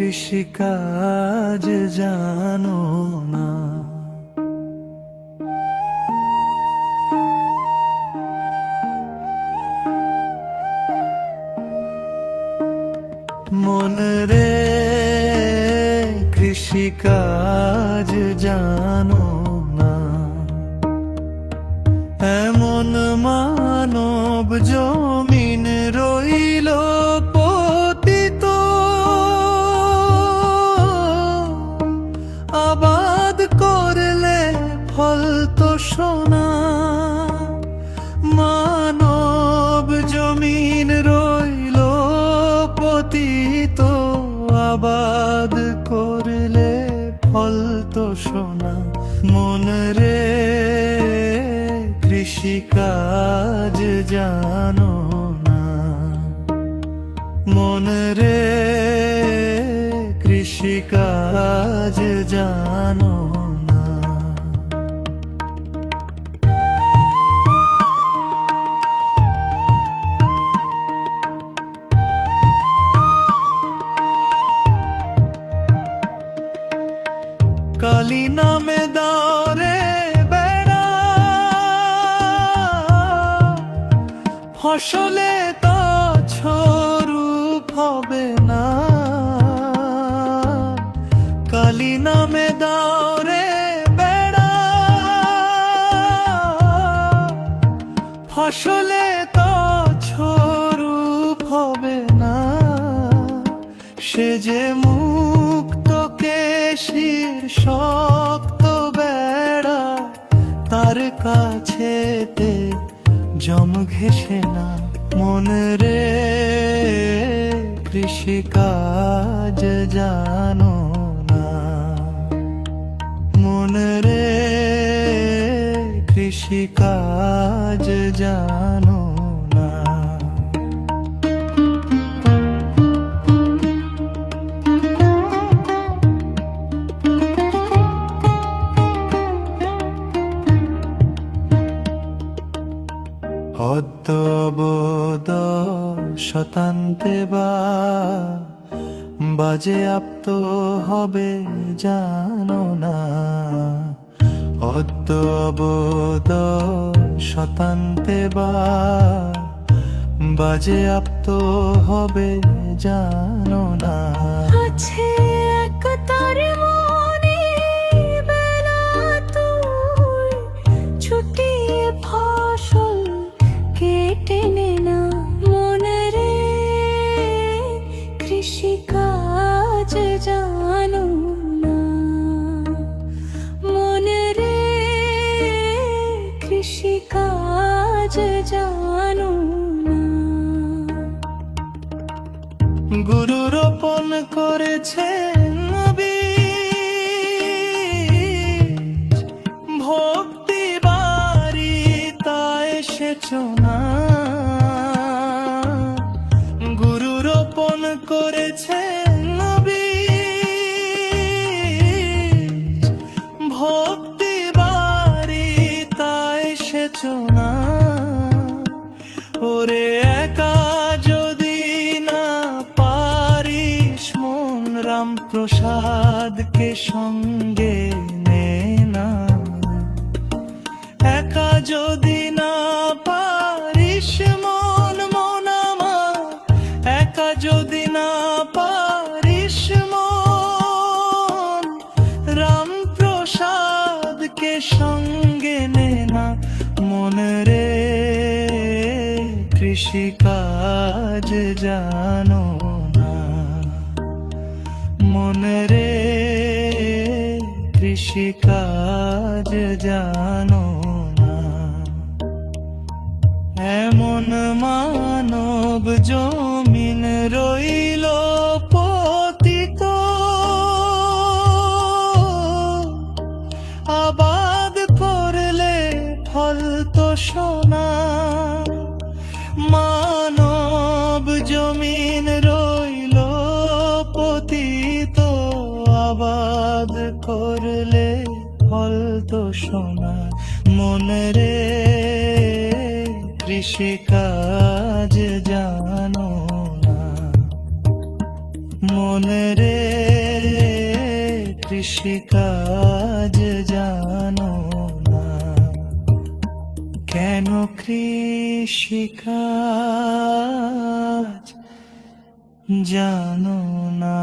কৃষিকাজ জানো না। মন রে কৃষিকাজ জানো না, এমন মানব জমিন রইল পতিত, আবাদ করলে ফল তো সোনা। মানব জমিন রইল পতিত, আবাদ করলে ফল তো সোনা। মন রে কৃষিকাজ জানো না, মন রে কৃষিকাজ জানো না। কালী নামে দাওরে বেড়া, ফসলে তা ছরূপ হবে না। কালী নামে দাওরে বেড়া, ফসলে তা ছরূপ হবে না। সে যে মুক্ত কেশির শক্ত বেড়া, তার কাছেতে জম ঘেঁষে না। মন রে কৃষিকাজ জানো না, মন রে কৃষিকাজ জানো না। অদ্যবদ শতান্তে বা বাজে আপ্ত হবে জানো না। অদ্যবদ শতান্তে বা বাজে আপ্ত হবে জানো না। আছে এক তার মনে বেলা, তুই ছুটিয়ে ফসল কেটে নে না। মন রে কৃষিকাজ জানো না, মন রে কৃষিকাজ জানো না। গুরু রোপণ করেছেন বীজ, ভক্তি বাড়ি তাই এসেছো না। গুরু রোপণ করেছেন বীজ, ভক্তি বাড়ি তাই এসেছো না। ওরে একা যদি না পারিস, মন রামপ্রসাদকে সঙ্গে নে না। একা যদি না পারিস মন, মন আমার একা যদি না পারিস মন, রামপ্রসাদকে সঙ্গে নে না। মন রে কৃষিকাজ জানো না, মন রে কৃষিকাজ জানো না। এমন মানব জমিন রইল পতিত, আবাদ করলে ফল তো সোনা। মানব জমিন রইল পতিত, আবাদ করলে ফল তো সোনা। মন রে কৃষিকাজ জানো না, মনে রে কৃষিকাজ জানো না, কেন কৃষিকাজ জানো না।